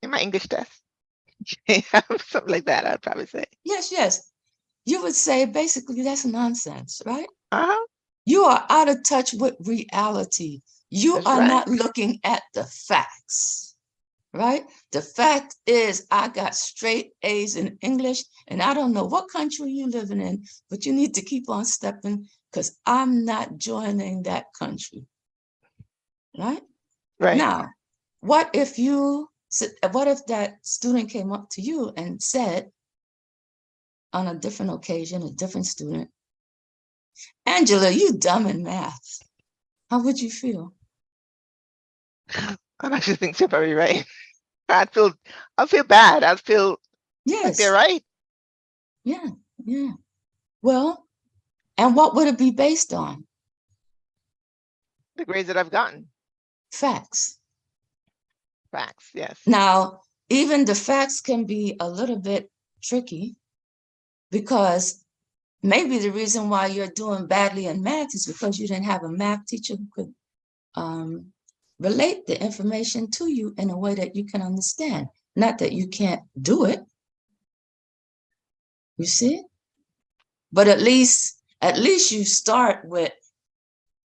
Speaker 1: in my English test? Something like that, I'd probably say.
Speaker 2: Yes, yes. You would say basically that's nonsense, right?
Speaker 1: Uh-huh.
Speaker 2: You are out of touch with reality. You
Speaker 1: That's
Speaker 2: are
Speaker 1: right.
Speaker 2: not looking at the facts, right? The fact is, I got straight A's in English, and I don't know what country you're living in, but you need to keep on stepping because I'm not joining that country, right?
Speaker 1: Right.
Speaker 2: Now, what if that student came up to you and said on a different occasion, a different student, Angela, you dumb in math. How would you feel?
Speaker 1: I actually think you're very right. I'd feel bad. I'd feel like they're
Speaker 2: Yes.
Speaker 1: right.
Speaker 2: Yeah. Yeah. Well, and what would it be based on?
Speaker 1: The grades that I've gotten.
Speaker 2: Facts.
Speaker 1: Facts, yes.
Speaker 2: Now, even the facts can be a little bit tricky because maybe the reason why you're doing badly in math is because you didn't have a math teacher who could relate the information to you in a way that you can understand. Not that you can't do it, you see? But at least you start with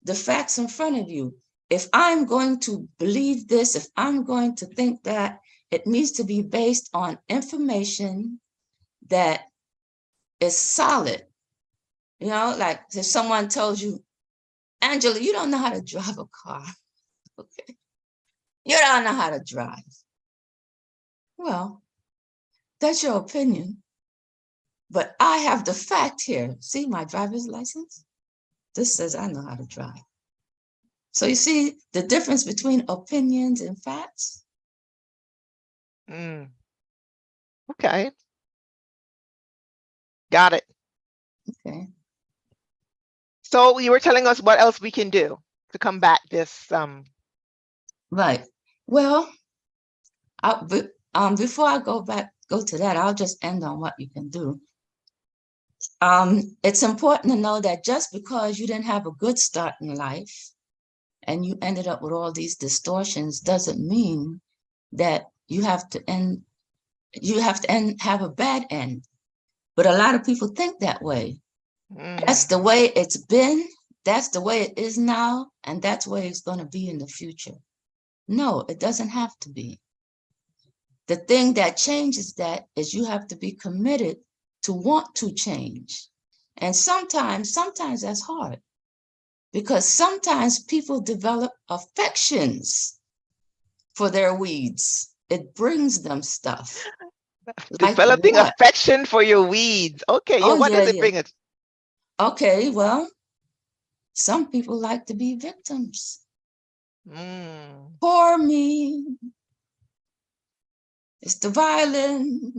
Speaker 2: the facts in front of you. If I'm going to believe this, if I'm going to think that, it needs to be based on information that is solid. You know, like if someone tells you, Angela, you don't know how to drive a car. Okay. You don't know how to drive. Well, that's your opinion. But I have the fact here. See my driver's license? This says I know how to drive. So you see the difference between opinions and facts?
Speaker 1: Mm. Okay. Got it.
Speaker 2: Okay.
Speaker 1: So you were telling us what else we can do to combat this.
Speaker 2: Right. Well, before I go to that, I'll just end on what you can do. It's important to know that just because you didn't have a good start in life and you ended up with all these distortions doesn't mean that you have to have a bad end. But a lot of people think that way. That's the way it's been, that's the way it is now, and that's the way it's going to be in the future. No, it doesn't have to be. The thing that changes that is you have to be committed to want to change. And sometimes that's hard because sometimes people develop affections for their weeds. It brings them stuff. Like
Speaker 1: Developing
Speaker 2: what?
Speaker 1: affection for your weeds. Okay, yeah,
Speaker 2: Oh,
Speaker 1: what
Speaker 2: yeah,
Speaker 1: does it
Speaker 2: yeah.
Speaker 1: bring us?
Speaker 2: Okay, well, some people like to be victims.
Speaker 1: Mm.
Speaker 2: Poor me. It's the violin.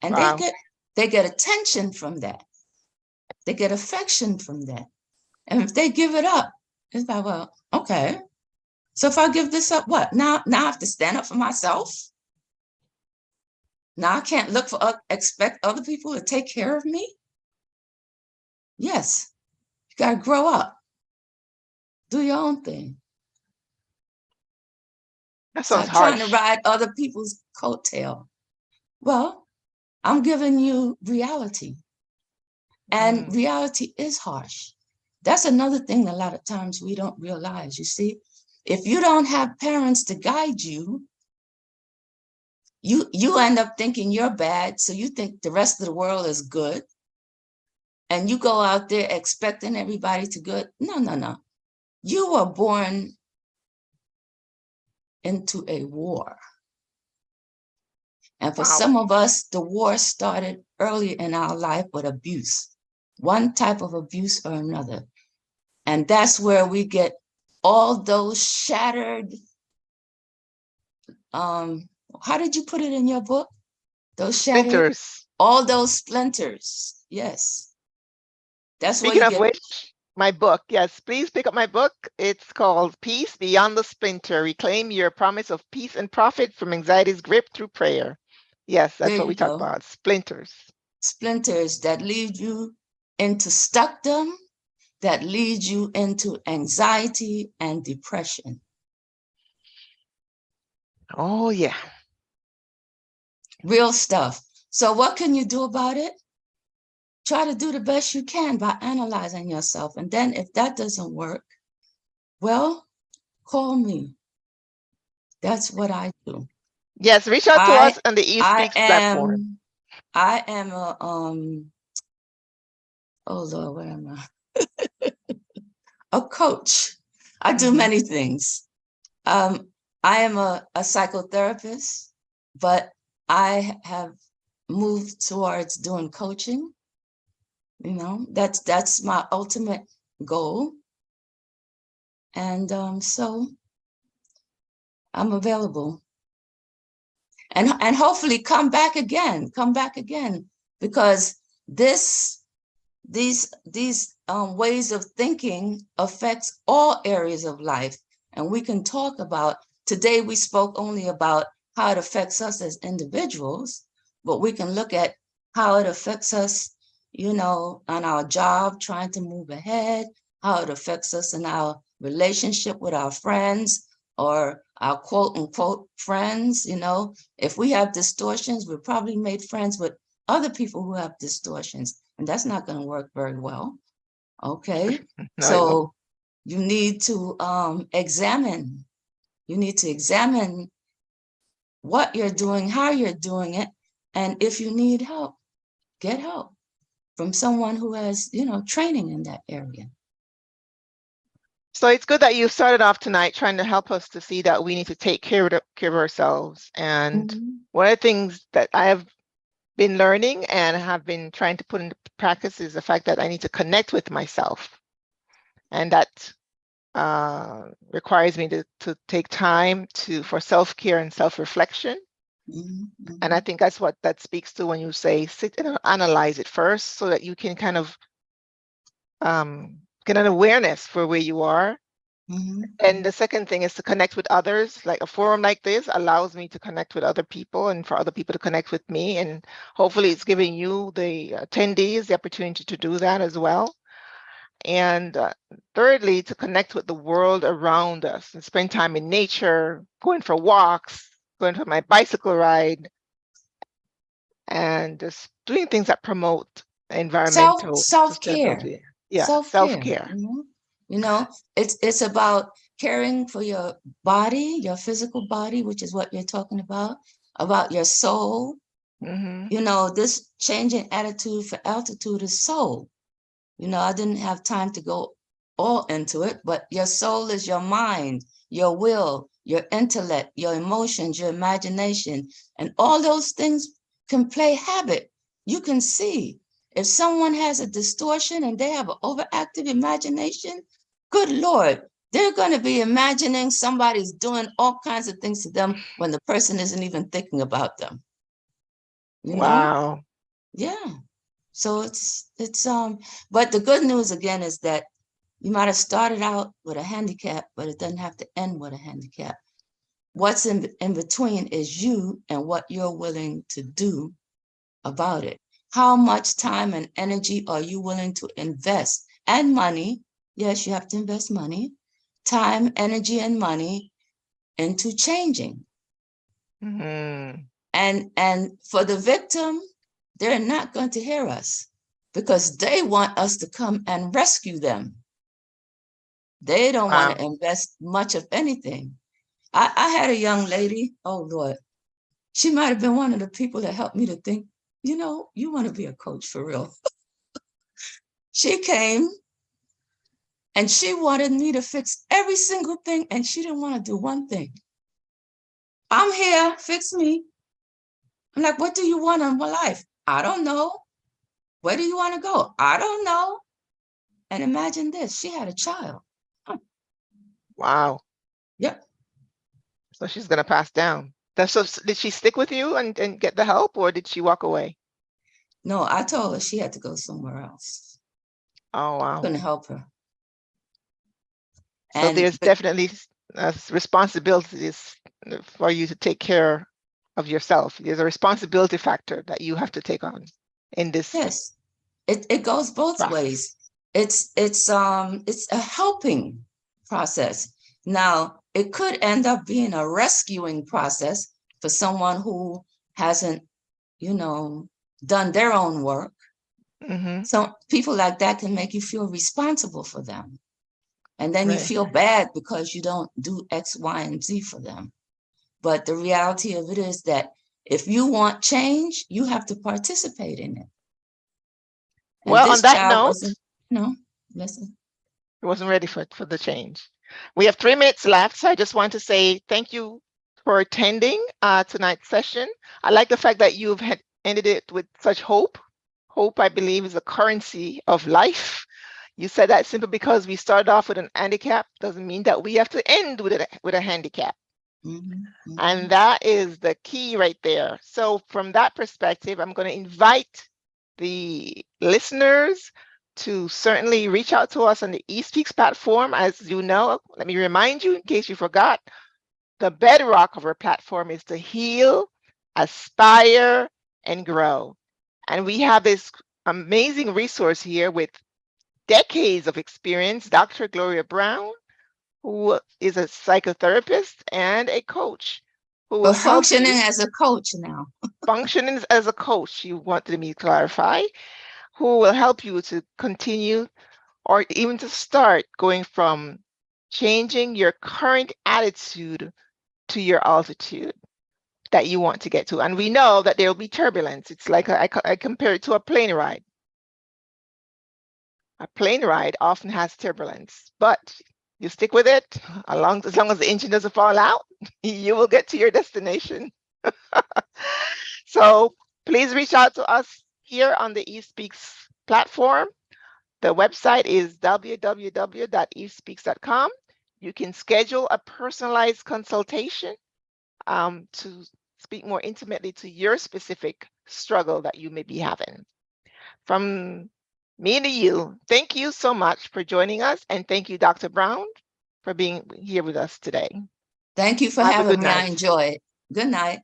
Speaker 2: And
Speaker 1: Wow.
Speaker 2: they get attention from that. They get affection from that. And if they give it up, it's like, well, okay. So if I give this up, what? Now I have to stand up for myself. Now I can't expect other people to take care of me. Yes, you got to grow up. Do your own thing.
Speaker 1: That sounds
Speaker 2: Stop trying to
Speaker 1: harsh.
Speaker 2: ride other people's coattail. Well, I'm giving you reality. And
Speaker 1: Mm.
Speaker 2: reality is harsh. That's another thing a lot of times we don't realize. You see, if you don't have parents to guide you, you end up thinking you're bad. So you think the rest of the world is good. And you go out there expecting everybody to good. No, no, no. You were born into a war. And for
Speaker 1: Wow.
Speaker 2: some of us, the war started early in our life with abuse, one type of abuse or another. And that's where we get all those shattered, how did you put it in your book? Those shattered,
Speaker 1: Splinters.
Speaker 2: all those splinters. Yes. That's where
Speaker 1: Speaking
Speaker 2: you
Speaker 1: of
Speaker 2: get,
Speaker 1: which, my book, yes, please pick up my book. It's called Peace Beyond the Splinter. Reclaim your promise of peace and profit from anxiety's grip through prayer. Yes,
Speaker 2: there
Speaker 1: that's what we
Speaker 2: you
Speaker 1: talk
Speaker 2: go,
Speaker 1: about. Splinters.
Speaker 2: splinters that lead you into stuckdom, that lead you into anxiety and depression.
Speaker 1: Oh, yeah.
Speaker 2: Real stuff. So what can you do about it? Try to do the best you can by analyzing yourself. And then if that doesn't work, well, call me. That's what I do.
Speaker 1: Yes, reach out to
Speaker 2: I
Speaker 1: us on the E
Speaker 2: I
Speaker 1: Speaks platform.
Speaker 2: am a oh Lord, what am I? A coach. I do
Speaker 1: Mm-hmm.
Speaker 2: many things. I am a psychotherapist, but I have moved towards doing coaching. You know, that's my ultimate goal. And so I'm available. And hopefully come back again, because this these ways of thinking affects all areas of life. And we can talk about, today we spoke only about how it affects us as individuals, but we can look at how it affects us, you know, on our job, trying to move ahead, how it affects us in our relationship with our friends or our quote unquote friends. You know, if we have distortions, we've probably made friends with other people who have distortions, and that's not going to work very well. Okay.
Speaker 1: No, it won't.
Speaker 2: So you need to examine. You need to examine what you're doing, how you're doing it, and if you need help, get help from someone who has, you know, training in that area.
Speaker 1: So it's good that you started off tonight trying to help us to see that we need to take care of ourselves. And one of the things that I have been learning and have been trying to put into practice is the fact that I need to connect with myself. And that requires me to take time for self-care and self-reflection. And I think that's what that speaks to when you say sit and analyze it first, so that you can kind of get an awareness for where you are. And the second thing is to connect with others. Like a forum like this allows me to connect with other people and for other people to connect with me. And hopefully it's giving you, the attendees, the opportunity to do that as well. And thirdly, to connect with the world around us and spend time in nature, going for walks, going for my bicycle ride, and just doing things that promote environmental
Speaker 2: Self-care.
Speaker 1: sustainability. Yeah,
Speaker 2: Self-care.
Speaker 1: self-care.
Speaker 2: You know, it's about caring for your body, your physical body, which is what you're talking about your soul. You know, this changing attitude for altitude is soul. You know, I didn't have time to go all into it, but your soul is your mind, your will, your intellect, your emotions, your imagination, and all those things can play habit. You can see if someone has a distortion and they have an overactive imagination, good Lord, they're going to be imagining somebody's doing all kinds of things to them when the person isn't even thinking about them. You know?
Speaker 1: Wow.
Speaker 2: Yeah. So it's but the good news again is that you might have started out with a handicap, but it doesn't have to end with a handicap. What's in between is you and what you're willing to do about it. How much time and energy are you willing to invest? And money. Yes, you have to invest money, time, energy, and money into changing. And for the victim, they're not going to hear us because they want us to come and rescue them. They don't want to invest much of anything. I had a young lady, oh Lord, she might have been one of the people that helped me to think, you know, you want to be a coach for real. She came and she wanted me to fix every single thing, and she didn't want to do one thing. I'm here, fix me. I'm like, what do you want in my life? I don't know. Where do you want to go? I don't know. And imagine this, she had a child.
Speaker 1: Wow.
Speaker 2: Yep.
Speaker 1: So she's going to pass down. So did she stick with you and get the help, or did she walk away?
Speaker 2: No, I told her she had to go somewhere else.
Speaker 1: Oh, wow.
Speaker 2: Couldn't help her.
Speaker 1: So there's definitely responsibilities for you to take care of yourself. There's a responsibility factor that you have to take on in this.
Speaker 2: Yes, it goes both
Speaker 1: process.
Speaker 2: ways. It's a helping process. Now, it could end up being a rescuing process for someone who hasn't, done their own work.
Speaker 1: Mm-hmm.
Speaker 2: So people like that can make you feel responsible for them. And then you
Speaker 1: Right.
Speaker 2: feel bad because you don't do X, Y, and Z for them. But the reality of it is that if you want change, you have to participate in it. And
Speaker 1: Well,
Speaker 2: this
Speaker 1: on that
Speaker 2: child
Speaker 1: note,
Speaker 2: wasn't, no, listen.
Speaker 1: I wasn't ready for the change. We have 3 minutes left, so I just want to say thank you for attending tonight's session. I like the fact that you've ended it with such hope. Hope, I believe, is a currency of life. You said that simply because we started off with an handicap doesn't mean that we have to end with a handicap. And that is the key right there. So from that perspective, I'm going to invite the listeners to certainly reach out to us on the eSpeaks platform. As you know, let me remind you, in case you forgot, the bedrock of our platform is to heal, aspire, and grow. And we have this amazing resource here with decades of experience, Dr. Gloria Brown, who is a psychotherapist and a coach who will
Speaker 2: But
Speaker 1: help
Speaker 2: functioning
Speaker 1: you
Speaker 2: as a coach now.
Speaker 1: function as a coach. You wanted me to clarify, who will help you to continue or even to start going from changing your current attitude to your altitude that you want to get to. And we know that there will be turbulence. It's like I compare it to a plane ride. A plane ride often has turbulence, but you stick with it as long as the engine doesn't fall out, you will get to your destination. So please reach out to us here on the eSpeaks platform. The website is www.espeaks.com. You can schedule a personalized consultation to speak more intimately to your specific struggle that you may be having. From me to you, thank you so much for joining us. And thank you, Dr. Brown, for being here with us today.
Speaker 2: Thank you for
Speaker 1: Have a
Speaker 2: having
Speaker 1: good
Speaker 2: me. I
Speaker 1: night.
Speaker 2: enjoy it. Good night.